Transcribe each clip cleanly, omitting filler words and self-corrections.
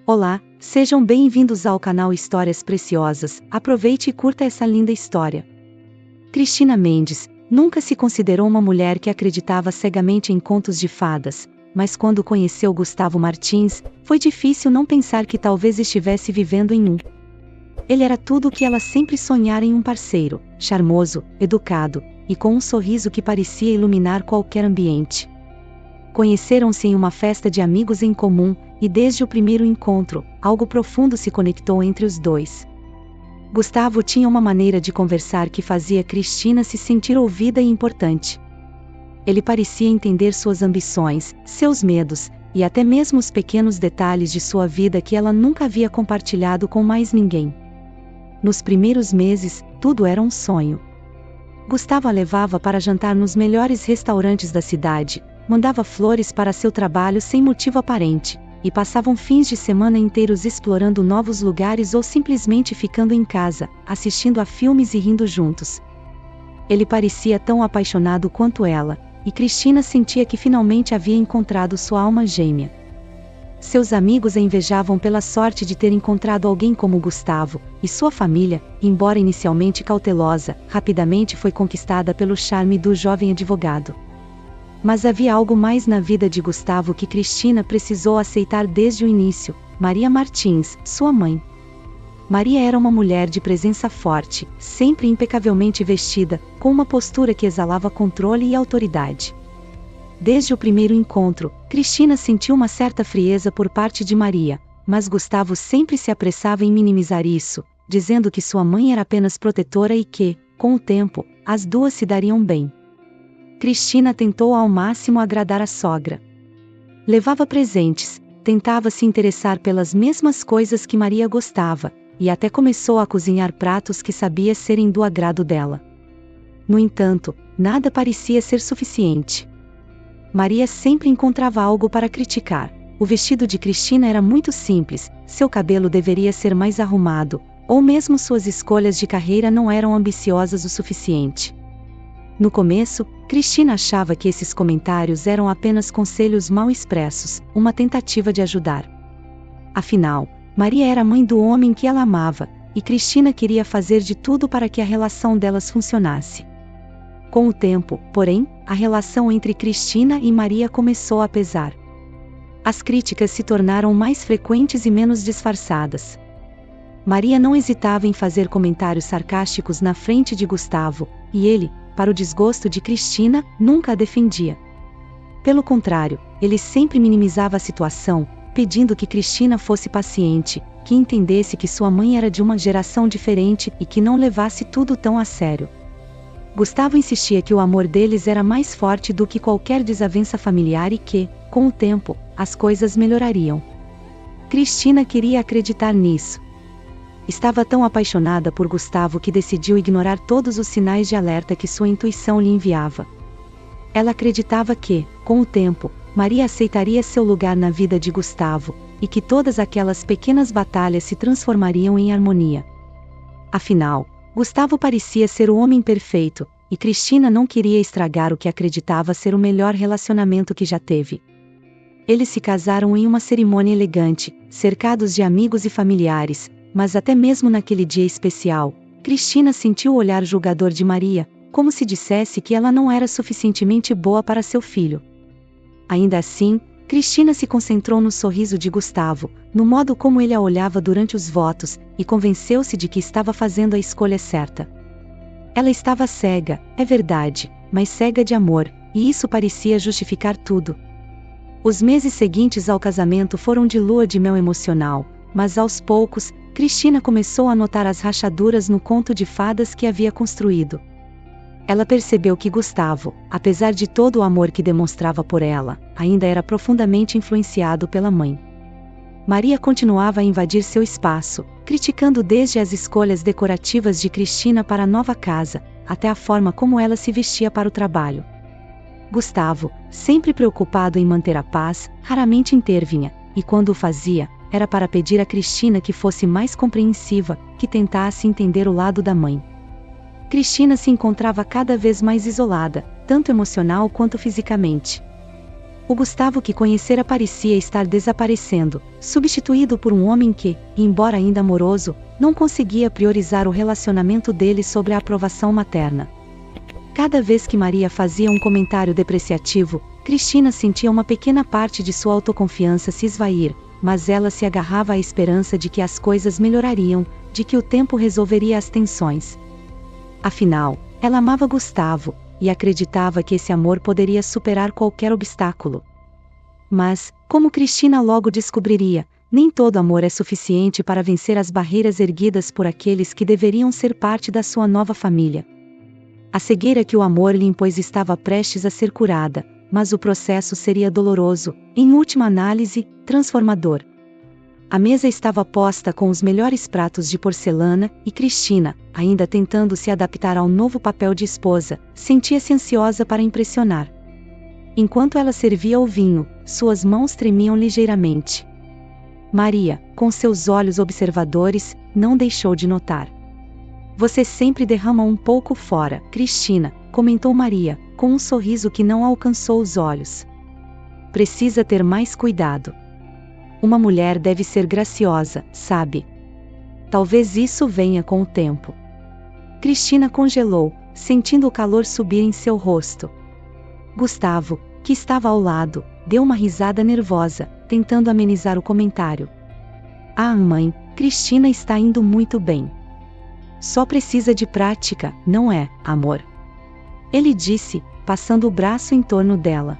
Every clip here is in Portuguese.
Olá, sejam bem-vindos ao canal Histórias Preciosas. Aproveite e curta essa linda história. Cristina Mendes nunca se considerou uma mulher que acreditava cegamente em contos de fadas, mas quando conheceu Gustavo Martins, foi difícil não pensar que talvez estivesse vivendo em um. Ele era tudo o que ela sempre sonhara em um parceiro, charmoso, educado, e com um sorriso que parecia iluminar qualquer ambiente. Conheceram-se em uma festa de amigos em comum, e desde o primeiro encontro, algo profundo se conectou entre os dois. Gustavo tinha uma maneira de conversar que fazia Cristina se sentir ouvida e importante. Ele parecia entender suas ambições, seus medos, e até mesmo os pequenos detalhes de sua vida que ela nunca havia compartilhado com mais ninguém. Nos primeiros meses, tudo era um sonho. Gustavo a levava para jantar nos melhores restaurantes da cidade, mandava flores para seu trabalho sem motivo aparente, e passavam fins de semana inteiros explorando novos lugares ou simplesmente ficando em casa, assistindo a filmes e rindo juntos. Ele parecia tão apaixonado quanto ela, e Cristina sentia que finalmente havia encontrado sua alma gêmea. Seus amigos a invejavam pela sorte de ter encontrado alguém como Gustavo, e sua família, embora inicialmente cautelosa, rapidamente foi conquistada pelo charme do jovem advogado. Mas havia algo mais na vida de Gustavo que Cristina precisou aceitar desde o início: Maria Martins, sua mãe. Maria era uma mulher de presença forte, sempre impecavelmente vestida, com uma postura que exalava controle e autoridade. Desde o primeiro encontro, Cristina sentiu uma certa frieza por parte de Maria, mas Gustavo sempre se apressava em minimizar isso, dizendo que sua mãe era apenas protetora e que, com o tempo, as duas se dariam bem. Cristina tentou ao máximo agradar a sogra. Levava presentes, tentava se interessar pelas mesmas coisas que Maria gostava, e até começou a cozinhar pratos que sabia serem do agrado dela. No entanto, nada parecia ser suficiente. Maria sempre encontrava algo para criticar. O vestido de Cristina era muito simples, seu cabelo deveria ser mais arrumado, ou mesmo suas escolhas de carreira não eram ambiciosas o suficiente. No começo, Cristina achava que esses comentários eram apenas conselhos mal expressos, uma tentativa de ajudar. Afinal, Maria era a mãe do homem que ela amava, e Cristina queria fazer de tudo para que a relação delas funcionasse. Com o tempo, porém, a relação entre Cristina e Maria começou a pesar. As críticas se tornaram mais frequentes e menos disfarçadas. Maria não hesitava em fazer comentários sarcásticos na frente de Gustavo, e ele, para o desgosto de Cristina, nunca a defendia. Pelo contrário, ele sempre minimizava a situação, pedindo que Cristina fosse paciente, que entendesse que sua mãe era de uma geração diferente e que não levasse tudo tão a sério. Gustavo insistia que o amor deles era mais forte do que qualquer desavença familiar e que, com o tempo, as coisas melhorariam. Cristina queria acreditar nisso. Estava tão apaixonada por Gustavo que decidiu ignorar todos os sinais de alerta que sua intuição lhe enviava. Ela acreditava que, com o tempo, Maria aceitaria seu lugar na vida de Gustavo, e que todas aquelas pequenas batalhas se transformariam em harmonia. Afinal, Gustavo parecia ser o homem perfeito, e Cristina não queria estragar o que acreditava ser o melhor relacionamento que já teve. Eles se casaram em uma cerimônia elegante, cercados de amigos e familiares, mas até mesmo naquele dia especial, Cristina sentiu o olhar julgador de Maria, como se dissesse que ela não era suficientemente boa para seu filho. Ainda assim, Cristina se concentrou no sorriso de Gustavo, no modo como ele a olhava durante os votos, e convenceu-se de que estava fazendo a escolha certa. Ela estava cega, é verdade, mas cega de amor, e isso parecia justificar tudo. Os meses seguintes ao casamento foram de lua de mel emocional, mas aos poucos, Cristina começou a notar as rachaduras no conto de fadas que havia construído. Ela percebeu que Gustavo, apesar de todo o amor que demonstrava por ela, ainda era profundamente influenciado pela mãe. Maria continuava a invadir seu espaço, criticando desde as escolhas decorativas de Cristina para a nova casa, até a forma como ela se vestia para o trabalho. Gustavo, sempre preocupado em manter a paz, raramente intervinha, e quando o fazia, era para pedir a Cristina que fosse mais compreensiva, que tentasse entender o lado da mãe. Cristina se encontrava cada vez mais isolada, tanto emocional quanto fisicamente. O Gustavo que conhecera parecia estar desaparecendo, substituído por um homem que, embora ainda amoroso, não conseguia priorizar o relacionamento dele sobre a aprovação materna. Cada vez que Maria fazia um comentário depreciativo, Cristina sentia uma pequena parte de sua autoconfiança se esvair, mas ela se agarrava à esperança de que as coisas melhorariam, de que o tempo resolveria as tensões. Afinal, ela amava Gustavo, e acreditava que esse amor poderia superar qualquer obstáculo. Mas, como Cristina logo descobriria, nem todo amor é suficiente para vencer as barreiras erguidas por aqueles que deveriam ser parte da sua nova família. A cegueira que o amor lhe impôs estava prestes a ser curada, mas o processo seria doloroso, em última análise, transformador. A mesa estava posta com os melhores pratos de porcelana, e Cristina, ainda tentando se adaptar ao novo papel de esposa, sentia-se ansiosa para impressionar. Enquanto ela servia o vinho, suas mãos tremiam ligeiramente. Maria, com seus olhos observadores, não deixou de notar. Você sempre derrama um pouco fora, Cristina, comentou Maria, com um sorriso que não alcançou os olhos. Precisa ter mais cuidado. Uma mulher deve ser graciosa, sabe? Talvez isso venha com o tempo. Cristina congelou, sentindo o calor subir em seu rosto. Gustavo, que estava ao lado, deu uma risada nervosa, tentando amenizar o comentário. Ah, mãe, Cristina está indo muito bem. Só precisa de prática, não é, amor? Ele disse, passando o braço em torno dela.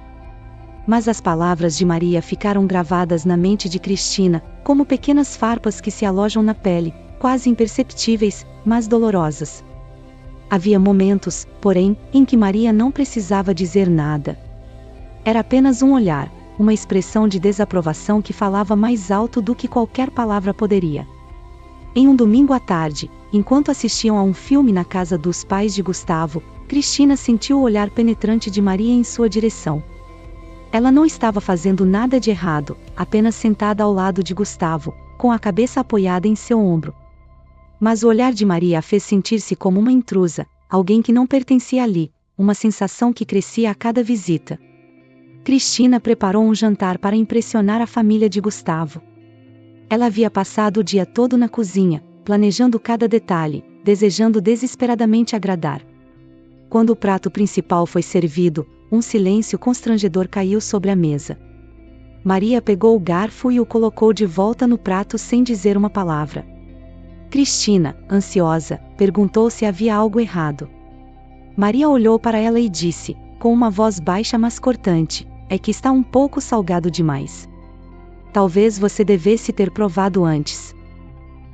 Mas as palavras de Maria ficaram gravadas na mente de Cristina, como pequenas farpas que se alojam na pele, quase imperceptíveis, mas dolorosas. Havia momentos, porém, em que Maria não precisava dizer nada. Era apenas um olhar, uma expressão de desaprovação que falava mais alto do que qualquer palavra poderia. Em um domingo à tarde, enquanto assistiam a um filme na casa dos pais de Gustavo, Cristina sentiu o olhar penetrante de Maria em sua direção. Ela não estava fazendo nada de errado, apenas sentada ao lado de Gustavo, com a cabeça apoiada em seu ombro. Mas o olhar de Maria a fez sentir-se como uma intrusa, alguém que não pertencia ali, uma sensação que crescia a cada visita. Cristina preparou um jantar para impressionar a família de Gustavo. Ela havia passado o dia todo na cozinha, planejando cada detalhe, desejando desesperadamente agradar. Quando o prato principal foi servido, um silêncio constrangedor caiu sobre a mesa. Maria pegou o garfo e o colocou de volta no prato sem dizer uma palavra. Cristina, ansiosa, perguntou se havia algo errado. Maria olhou para ela e disse, com uma voz baixa mas cortante, é que está um pouco salgado demais. Talvez você devesse ter provado antes.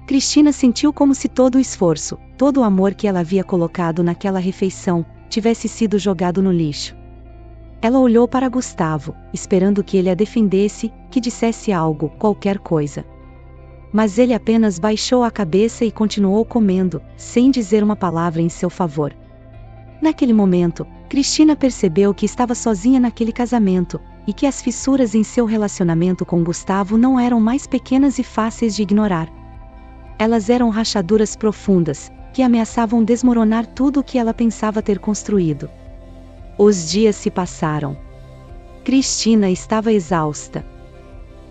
Cristina sentiu como se todo o esforço, todo o amor que ela havia colocado naquela refeição, tivesse sido jogado no lixo. Ela olhou para Gustavo, esperando que ele a defendesse, que dissesse algo, qualquer coisa. Mas ele apenas baixou a cabeça e continuou comendo, sem dizer uma palavra em seu favor. Naquele momento, Cristina percebeu que estava sozinha naquele casamento, e que as fissuras em seu relacionamento com Gustavo não eram mais pequenas e fáceis de ignorar. Elas eram rachaduras profundas, que ameaçavam desmoronar tudo o que ela pensava ter construído. Os dias se passaram. Cristina estava exausta.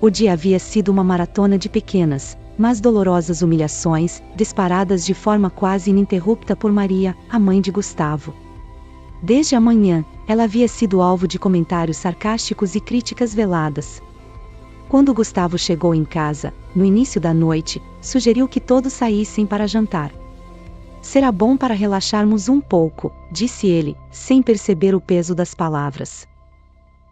O dia havia sido uma maratona de pequenas, mas dolorosas humilhações, disparadas de forma quase ininterrupta por Maria, a mãe de Gustavo. Desde a manhã, ela havia sido alvo de comentários sarcásticos e críticas veladas. Quando Gustavo chegou em casa, no início da noite, sugeriu que todos saíssem para jantar. Será bom para relaxarmos um pouco, disse ele, sem perceber o peso das palavras.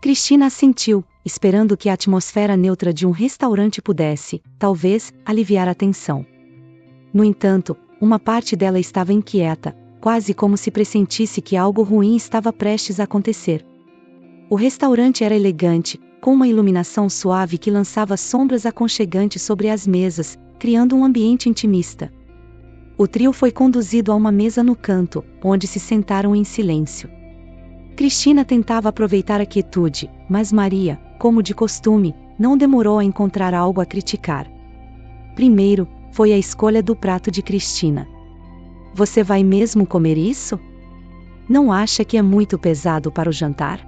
Cristina assentiu, esperando que a atmosfera neutra de um restaurante pudesse, talvez, aliviar a tensão. No entanto, uma parte dela estava inquieta, quase como se pressentisse que algo ruim estava prestes a acontecer. O restaurante era elegante, com uma iluminação suave que lançava sombras aconchegantes sobre as mesas, criando um ambiente intimista. O trio foi conduzido a uma mesa no canto, onde se sentaram em silêncio. Cristina tentava aproveitar a quietude, mas Maria, como de costume, não demorou a encontrar algo a criticar. Primeiro, foi a escolha do prato de Cristina. Você vai mesmo comer isso? Não acha que é muito pesado para o jantar?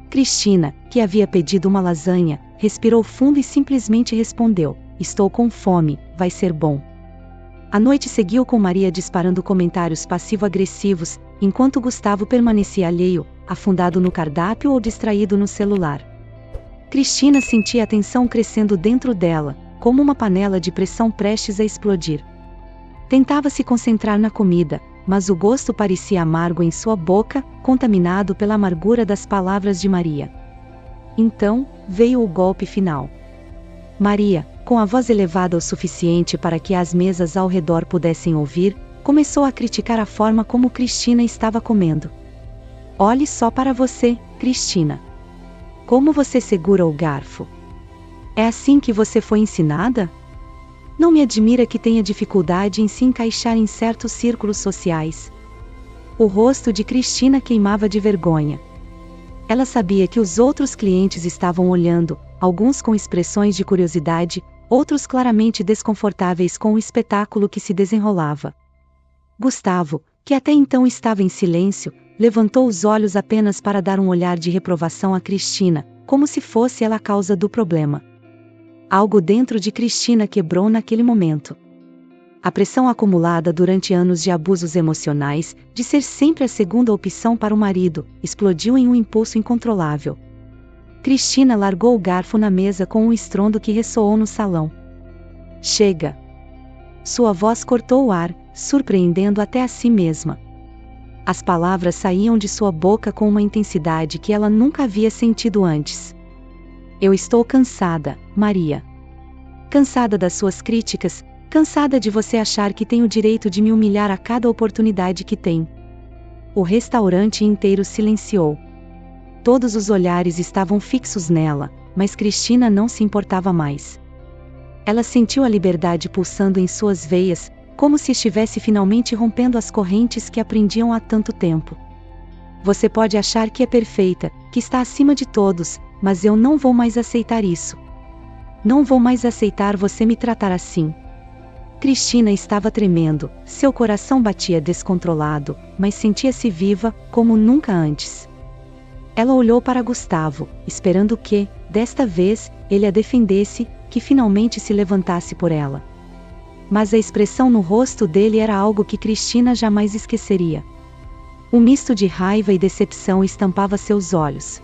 Cristina, que havia pedido uma lasanha, respirou fundo e simplesmente respondeu: "Estou com fome, vai ser bom." A noite seguiu com Maria disparando comentários passivo-agressivos, enquanto Gustavo permanecia alheio, afundado no cardápio ou distraído no celular. Cristina sentia a tensão crescendo dentro dela, como uma panela de pressão prestes a explodir. Tentava se concentrar na comida, mas o gosto parecia amargo em sua boca, contaminado pela amargura das palavras de Maria. Então, veio o golpe final. Maria, com a voz elevada o suficiente para que as mesas ao redor pudessem ouvir, começou a criticar a forma como Cristina estava comendo. "Olhe só para você, Cristina. Como você segura o garfo? É assim que você foi ensinada? Não me admira que tenha dificuldade em se encaixar em certos círculos sociais." O rosto de Cristina queimava de vergonha. Ela sabia que os outros clientes estavam olhando, alguns com expressões de curiosidade, outros claramente desconfortáveis com o espetáculo que se desenrolava. Gustavo, que até então estava em silêncio, levantou os olhos apenas para dar um olhar de reprovação a Cristina, como se fosse ela a causa do problema. Algo dentro de Cristina quebrou naquele momento. A pressão acumulada durante anos de abusos emocionais, de ser sempre a segunda opção para o marido, explodiu em um impulso incontrolável. Cristina largou o garfo na mesa com um estrondo que ressoou no salão. "Chega!" Sua voz cortou o ar, surpreendendo até a si mesma. As palavras saíam de sua boca com uma intensidade que ela nunca havia sentido antes. "Eu estou cansada, Maria. Cansada das suas críticas, cansada de você achar que tem o direito de me humilhar a cada oportunidade que tem." O restaurante inteiro silenciou. Todos os olhares estavam fixos nela, mas Cristina não se importava mais. Ela sentiu a liberdade pulsando em suas veias, como se estivesse finalmente rompendo as correntes que a prendiam há tanto tempo. "Você pode achar que é perfeita, que está acima de todos, mas eu não vou mais aceitar isso. Não vou mais aceitar você me tratar assim." Cristina estava tremendo, seu coração batia descontrolado, mas sentia-se viva, como nunca antes. Ela olhou para Gustavo, esperando que, desta vez, ele a defendesse, que finalmente se levantasse por ela. Mas a expressão no rosto dele era algo que Cristina jamais esqueceria. Um misto de raiva e decepção estampava seus olhos.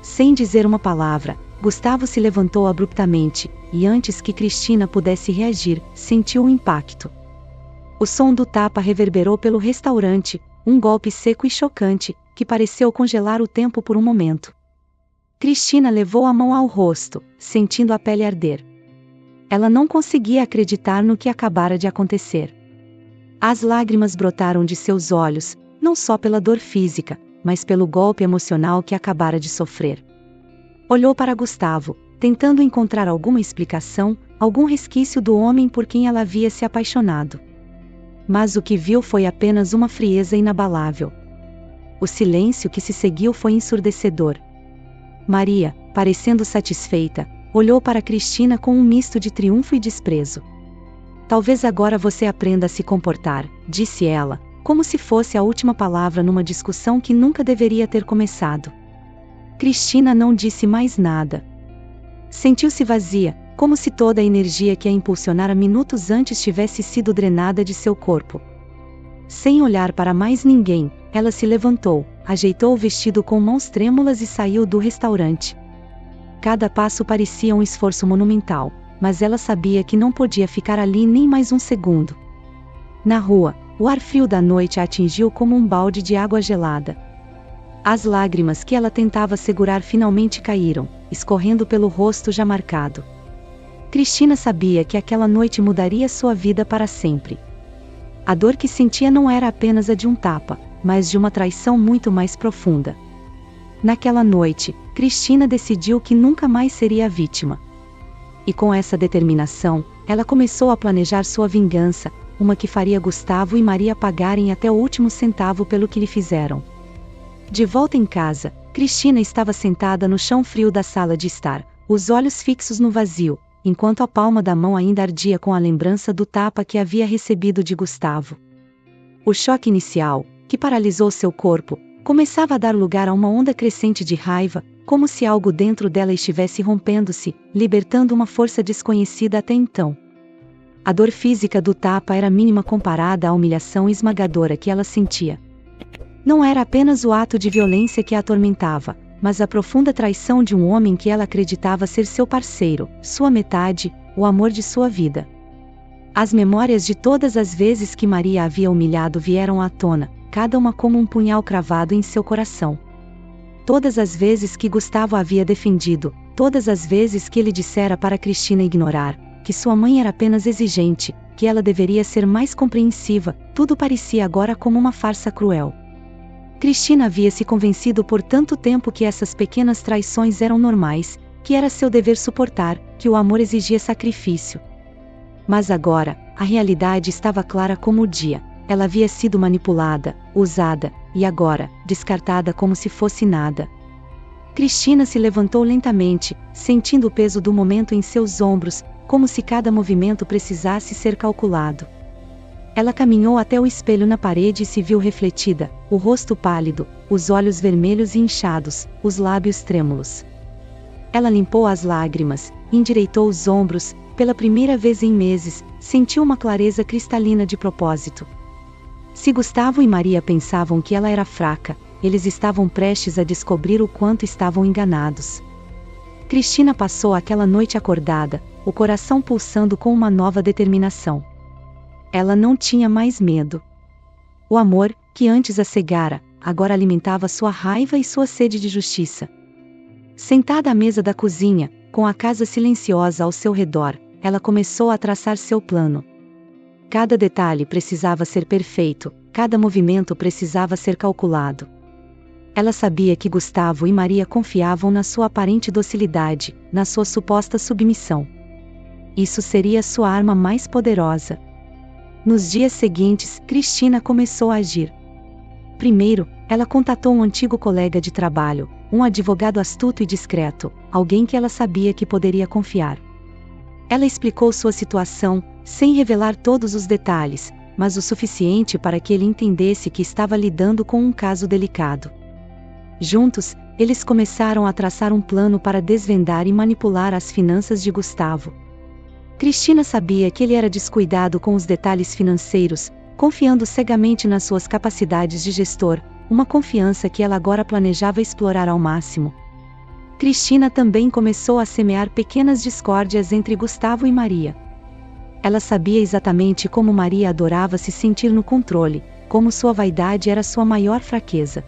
Sem dizer uma palavra, Gustavo se levantou abruptamente, e antes que Cristina pudesse reagir, sentiu o impacto. O som do tapa reverberou pelo restaurante, um golpe seco e chocante, que pareceu congelar o tempo por um momento. Cristina levou a mão ao rosto, sentindo a pele arder. Ela não conseguia acreditar no que acabara de acontecer. As lágrimas brotaram de seus olhos, não só pela dor física, mas pelo golpe emocional que acabara de sofrer. Olhou para Gustavo, tentando encontrar alguma explicação, algum resquício do homem por quem ela havia se apaixonado. Mas o que viu foi apenas uma frieza inabalável. O silêncio que se seguiu foi ensurdecedor. Maria, parecendo satisfeita, olhou para Cristina com um misto de triunfo e desprezo. "Talvez agora você aprenda a se comportar", disse ela, como se fosse a última palavra numa discussão que nunca deveria ter começado. Cristina não disse mais nada. Sentiu-se vazia, como se toda a energia que a impulsionara minutos antes tivesse sido drenada de seu corpo. Sem olhar para mais ninguém, ela se levantou, ajeitou o vestido com mãos trêmulas e saiu do restaurante. Cada passo parecia um esforço monumental, mas ela sabia que não podia ficar ali nem mais um segundo. Na rua, o ar frio da noite a atingiu como um balde de água gelada. As lágrimas que ela tentava segurar finalmente caíram, escorrendo pelo rosto já marcado. Cristina sabia que aquela noite mudaria sua vida para sempre. A dor que sentia não era apenas a de um tapa, mas de uma traição muito mais profunda. Naquela noite, Cristina decidiu que nunca mais seria a vítima. E com essa determinação, ela começou a planejar sua vingança, uma que faria Gustavo e Maria pagarem até o último centavo pelo que lhe fizeram. De volta em casa, Cristina estava sentada no chão frio da sala de estar, os olhos fixos no vazio, enquanto a palma da mão ainda ardia com a lembrança do tapa que havia recebido de Gustavo. O choque inicial, que paralisou seu corpo, Começava a dar lugar a uma onda crescente de raiva, como se algo dentro dela estivesse rompendo-se, libertando uma força desconhecida até então. A dor física do tapa era mínima comparada à humilhação esmagadora que ela sentia. Não era apenas o ato de violência que a atormentava, mas a profunda traição de um homem que ela acreditava ser seu parceiro, sua metade, o amor de sua vida. As memórias de todas as vezes que Maria havia humilhado vieram à tona, cada uma como um punhal cravado em seu coração. Todas as vezes que Gustavo a havia defendido, todas as vezes que ele dissera para Cristina ignorar, que sua mãe era apenas exigente, que ela deveria ser mais compreensiva, tudo parecia agora como uma farsa cruel. Cristina havia se convencido por tanto tempo que essas pequenas traições eram normais, que era seu dever suportar, que o amor exigia sacrifício. Mas agora, a realidade estava clara como o dia. Ela havia sido manipulada, usada, e agora, descartada como se fosse nada. Cristina se levantou lentamente, sentindo o peso do momento em seus ombros, como se cada movimento precisasse ser calculado. Ela caminhou até o espelho na parede e se viu refletida, o rosto pálido, os olhos vermelhos e inchados, os lábios trêmulos. Ela limpou as lágrimas, endireitou os ombros, pela primeira vez em meses, sentiu uma clareza cristalina de propósito. Se Gustavo e Maria pensavam que ela era fraca, eles estavam prestes a descobrir o quanto estavam enganados. Cristina passou aquela noite acordada, o coração pulsando com uma nova determinação. Ela não tinha mais medo. O amor, que antes a cegara, agora alimentava sua raiva e sua sede de justiça. Sentada à mesa da cozinha, com a casa silenciosa ao seu redor, ela começou a traçar seu plano. Cada detalhe precisava ser perfeito, cada movimento precisava ser calculado. Ela sabia que Gustavo e Maria confiavam na sua aparente docilidade, na sua suposta submissão. Isso seria sua arma mais poderosa. Nos dias seguintes, Cristina começou a agir. Primeiro, ela contatou um antigo colega de trabalho, um advogado astuto e discreto, alguém que ela sabia que poderia confiar. Ela explicou sua situação, sem revelar todos os detalhes, mas o suficiente para que ele entendesse que estava lidando com um caso delicado. Juntos, eles começaram a traçar um plano para desvendar e manipular as finanças de Gustavo. Cristina sabia que ele era descuidado com os detalhes financeiros, confiando cegamente nas suas capacidades de gestor, uma confiança que ela agora planejava explorar ao máximo. Cristina também começou a semear pequenas discórdias entre Gustavo e Maria. Ela sabia exatamente como Maria adorava se sentir no controle, como sua vaidade era sua maior fraqueza.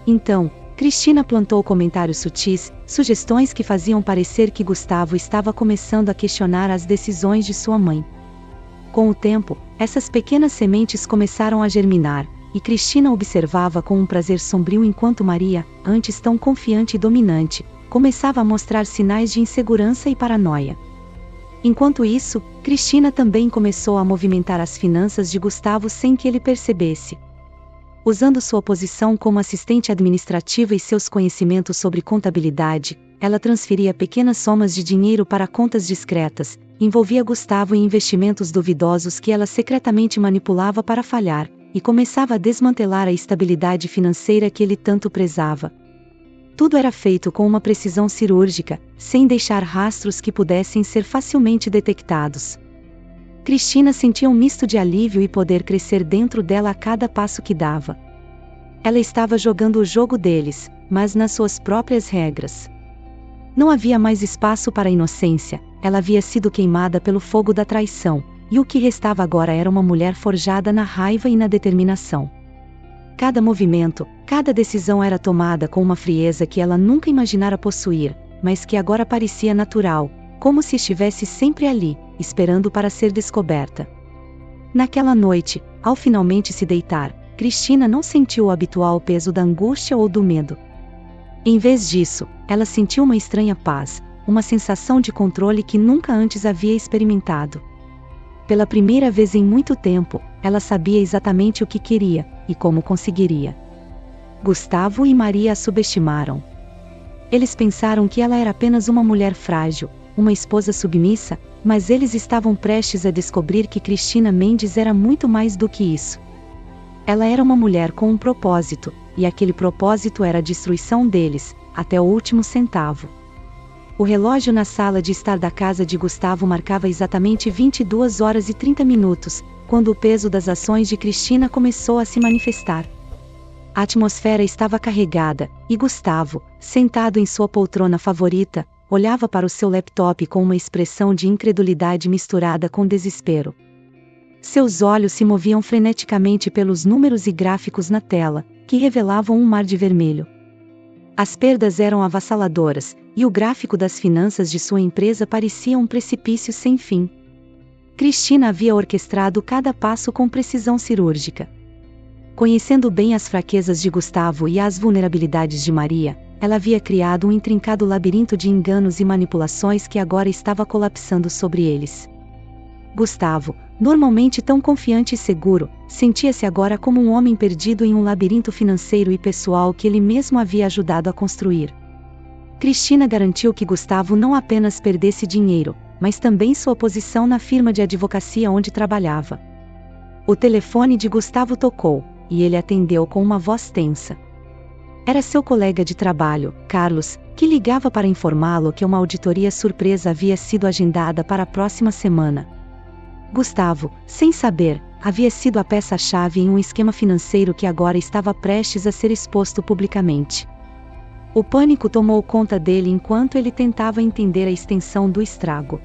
Então, Cristina plantou comentários sutis, sugestões que faziam parecer que Gustavo estava começando a questionar as decisões de sua mãe. Com o tempo, essas pequenas sementes começaram a germinar, e Cristina observava com um prazer sombrio enquanto Maria, antes tão confiante e dominante, começava a mostrar sinais de insegurança e paranoia. Enquanto isso, Cristina também começou a movimentar as finanças de Gustavo sem que ele percebesse. Usando sua posição como assistente administrativa e seus conhecimentos sobre contabilidade, ela transferia pequenas somas de dinheiro para contas discretas, envolvia Gustavo em investimentos duvidosos que ela secretamente manipulava para falhar, e começava a desmantelar a estabilidade financeira que ele tanto prezava. Tudo era feito com uma precisão cirúrgica, sem deixar rastros que pudessem ser facilmente detectados. Cristina sentia um misto de alívio e poder crescer dentro dela a cada passo que dava. Ela estava jogando o jogo deles, mas nas suas próprias regras. Não havia mais espaço para a inocência, ela havia sido queimada pelo fogo da traição, e o que restava agora era uma mulher forjada na raiva e na determinação. Cada movimento, cada decisão era tomada com uma frieza que ela nunca imaginara possuir, mas que agora parecia natural, como se estivesse sempre ali, esperando para ser descoberta. Naquela noite, ao finalmente se deitar, Cristina não sentiu o habitual peso da angústia ou do medo. Em vez disso, ela sentiu uma estranha paz, uma sensação de controle que nunca antes havia experimentado. Pela primeira vez em muito tempo, ela sabia exatamente o que queria, e como conseguiria. Gustavo e Maria a subestimaram. Eles pensaram que ela era apenas uma mulher frágil, uma esposa submissa, mas eles estavam prestes a descobrir que Cristina Mendes era muito mais do que isso. Ela era uma mulher com um propósito, e aquele propósito era a destruição deles, até o último centavo. O relógio na sala de estar da casa de Gustavo marcava exatamente 22 horas e 30 minutos, quando o peso das ações de Cristina começou a se manifestar. A atmosfera estava carregada, e Gustavo, sentado em sua poltrona favorita, olhava para o seu laptop com uma expressão de incredulidade misturada com desespero. Seus olhos se moviam freneticamente pelos números e gráficos na tela, que revelavam um mar de vermelho. As perdas eram avassaladoras, e o gráfico das finanças de sua empresa parecia um precipício sem fim. Cristina havia orquestrado cada passo com precisão cirúrgica. Conhecendo bem as fraquezas de Gustavo e as vulnerabilidades de Maria, ela havia criado um intrincado labirinto de enganos e manipulações que agora estava colapsando sobre eles. Gustavo, normalmente tão confiante e seguro, sentia-se agora como um homem perdido em um labirinto financeiro e pessoal que ele mesmo havia ajudado a construir. Cristina garantiu que Gustavo não apenas perdesse dinheiro, mas também sua posição na firma de advocacia onde trabalhava. O telefone de Gustavo tocou, e ele atendeu com uma voz tensa. Era seu colega de trabalho, Carlos, que ligava para informá-lo que uma auditoria surpresa havia sido agendada para a próxima semana. Gustavo, sem saber, havia sido a peça-chave em um esquema financeiro que agora estava prestes a ser exposto publicamente. O pânico tomou conta dele enquanto ele tentava entender a extensão do estrago.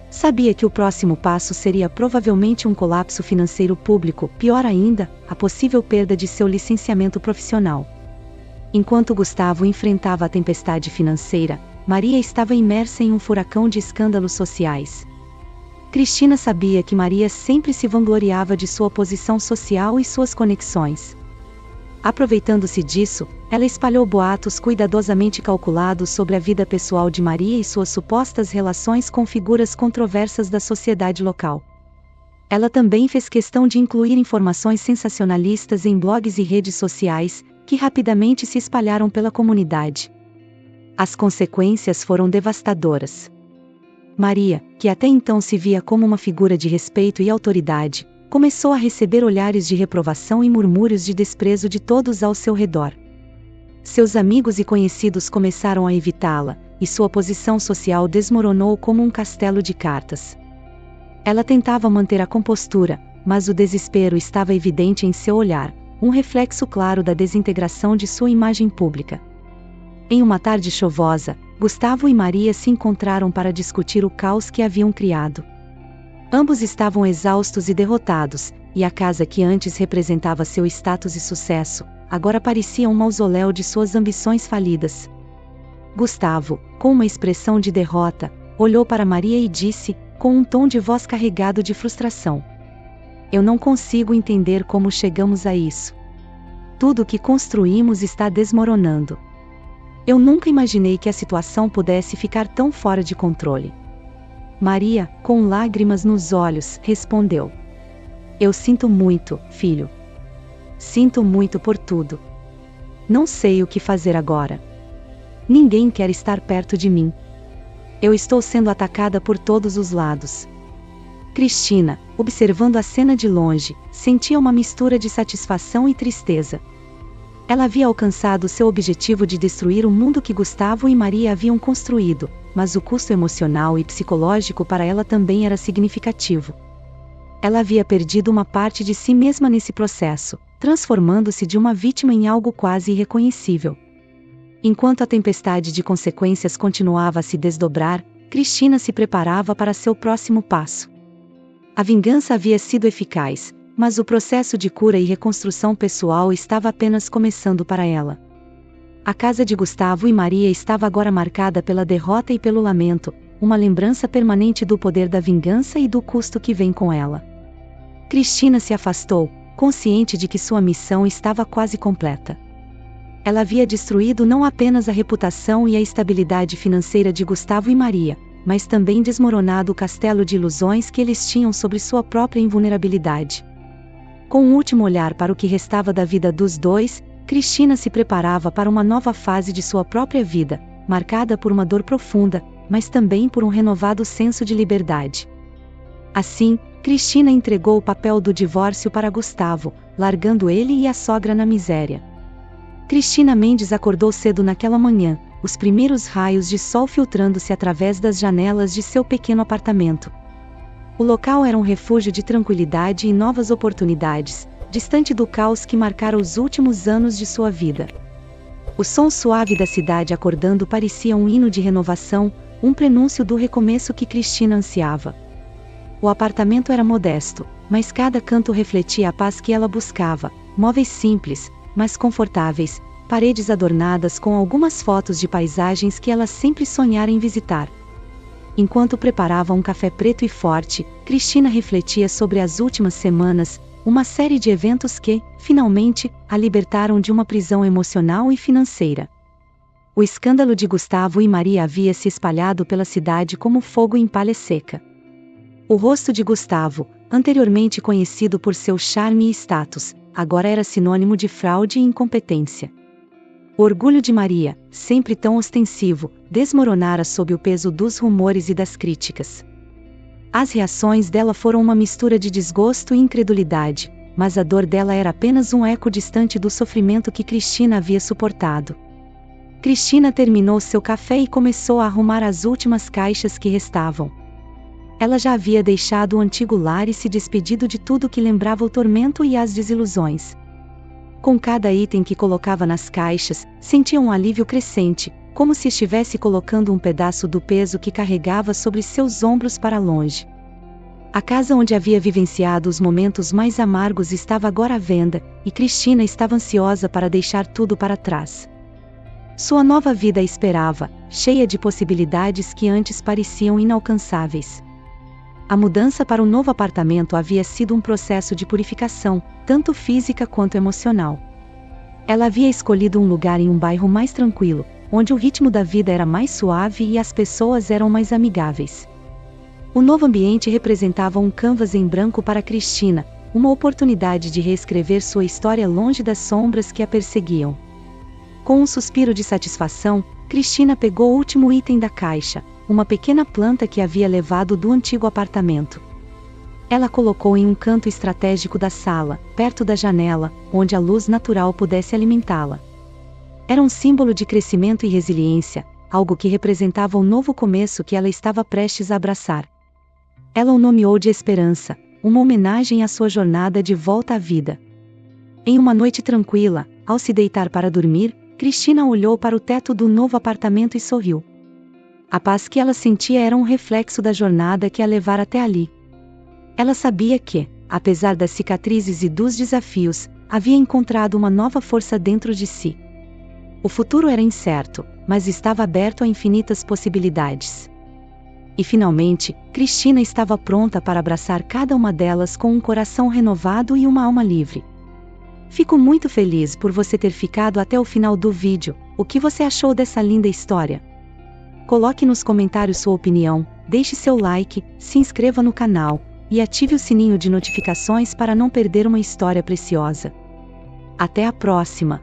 Sabia que o próximo passo seria provavelmente um colapso financeiro público, pior ainda, a possível perda de seu licenciamento profissional. Enquanto Gustavo enfrentava a tempestade financeira, Maria estava imersa em um furacão de escândalos sociais. Cristina sabia que Maria sempre se vangloriava de sua posição social e suas conexões. Aproveitando-se disso, ela espalhou boatos cuidadosamente calculados sobre a vida pessoal de Maria e suas supostas relações com figuras controversas da sociedade local. Ela também fez questão de incluir informações sensacionalistas em blogs e redes sociais, que rapidamente se espalharam pela comunidade. As consequências foram devastadoras. Maria, que até então se via como uma figura de respeito e autoridade, começou a receber olhares de reprovação e murmúrios de desprezo de todos ao seu redor. Seus amigos e conhecidos começaram a evitá-la, e sua posição social desmoronou como um castelo de cartas. Ela tentava manter a compostura, mas o desespero estava evidente em seu olhar, um reflexo claro da desintegração de sua imagem pública. Em uma tarde chuvosa, Gustavo e Maria se encontraram para discutir o caos que haviam criado. Ambos estavam exaustos e derrotados, e a casa que antes representava seu status e sucesso, agora parecia um mausoléu de suas ambições falidas. Gustavo, com uma expressão de derrota, olhou para Maria e disse, com um tom de voz carregado de frustração: "Eu não consigo entender como chegamos a isso. Tudo o que construímos está desmoronando. Eu nunca imaginei que a situação pudesse ficar tão fora de controle." Maria, com lágrimas nos olhos, respondeu: "Eu sinto muito, filho. Sinto muito por tudo. Não sei o que fazer agora. Ninguém quer estar perto de mim. Eu estou sendo atacada por todos os lados." Cristina, observando a cena de longe, sentia uma mistura de satisfação e tristeza. Ela havia alcançado seu objetivo de destruir o mundo que Gustavo e Maria haviam construído, mas o custo emocional e psicológico para ela também era significativo. Ela havia perdido uma parte de si mesma nesse processo, transformando-se de uma vítima em algo quase irreconhecível. Enquanto a tempestade de consequências continuava a se desdobrar, Cristina se preparava para seu próximo passo. A vingança havia sido eficaz, mas o processo de cura e reconstrução pessoal estava apenas começando para ela. A casa de Gustavo e Maria estava agora marcada pela derrota e pelo lamento, uma lembrança permanente do poder da vingança e do custo que vem com ela. Cristina se afastou, consciente de que sua missão estava quase completa. Ela havia destruído não apenas a reputação e a estabilidade financeira de Gustavo e Maria, mas também desmoronado o castelo de ilusões que eles tinham sobre sua própria invulnerabilidade. Com um último olhar para o que restava da vida dos dois, Cristina se preparava para uma nova fase de sua própria vida, marcada por uma dor profunda, mas também por um renovado senso de liberdade. Assim, Cristina entregou o papel do divórcio para Gustavo, largando ele e a sogra na miséria. Cristina Mendes acordou cedo naquela manhã, os primeiros raios de sol filtrando-se através das janelas de seu pequeno apartamento. O local era um refúgio de tranquilidade e novas oportunidades, distante do caos que marcara os últimos anos de sua vida. O som suave da cidade acordando parecia um hino de renovação, um prenúncio do recomeço que Cristina ansiava. O apartamento era modesto, mas cada canto refletia a paz que ela buscava, móveis simples, mas confortáveis, paredes adornadas com algumas fotos de paisagens que ela sempre sonhara em visitar. Enquanto preparava um café preto e forte, Cristina refletia sobre as últimas semanas, uma série de eventos que, finalmente, a libertaram de uma prisão emocional e financeira. O escândalo de Gustavo e Maria havia se espalhado pela cidade como fogo em palha seca. O rosto de Gustavo, anteriormente conhecido por seu charme e status, agora era sinônimo de fraude e incompetência. O orgulho de Maria, sempre tão ostensivo, desmoronara sob o peso dos rumores e das críticas. As reações dela foram uma mistura de desgosto e incredulidade, mas a dor dela era apenas um eco distante do sofrimento que Cristina havia suportado. Cristina terminou seu café e começou a arrumar as últimas caixas que restavam. Ela já havia deixado o antigo lar e se despedido de tudo que lembrava o tormento e as desilusões. Com cada item que colocava nas caixas, sentia um alívio crescente, como se estivesse colocando um pedaço do peso que carregava sobre seus ombros para longe. A casa onde havia vivenciado os momentos mais amargos estava agora à venda, e Cristina estava ansiosa para deixar tudo para trás. Sua nova vida a esperava, cheia de possibilidades que antes pareciam inalcançáveis. A mudança para o novo apartamento havia sido um processo de purificação, tanto física quanto emocional. Ela havia escolhido um lugar em um bairro mais tranquilo, onde o ritmo da vida era mais suave e as pessoas eram mais amigáveis. O novo ambiente representava um canvas em branco para Cristina, uma oportunidade de reescrever sua história longe das sombras que a perseguiam. Com um suspiro de satisfação, Cristina pegou o último item da caixa, uma pequena planta que havia levado do antigo apartamento. Ela colocou em um canto estratégico da sala, perto da janela, onde a luz natural pudesse alimentá-la. Era um símbolo de crescimento e resiliência, algo que representava o novo começo que ela estava prestes a abraçar. Ela o nomeou de Esperança, uma homenagem à sua jornada de volta à vida. Em uma noite tranquila, ao se deitar para dormir, Cristina olhou para o teto do novo apartamento e sorriu. A paz que ela sentia era um reflexo da jornada que a levara até ali. Ela sabia que, apesar das cicatrizes e dos desafios, havia encontrado uma nova força dentro de si. O futuro era incerto, mas estava aberto a infinitas possibilidades. E finalmente, Cristina estava pronta para abraçar cada uma delas com um coração renovado e uma alma livre. Fico muito feliz por você ter ficado até o final do vídeo. O que você achou dessa linda história? Coloque nos comentários sua opinião, deixe seu like, se inscreva no canal, e ative o sininho de notificações para não perder uma história preciosa. Até a próxima!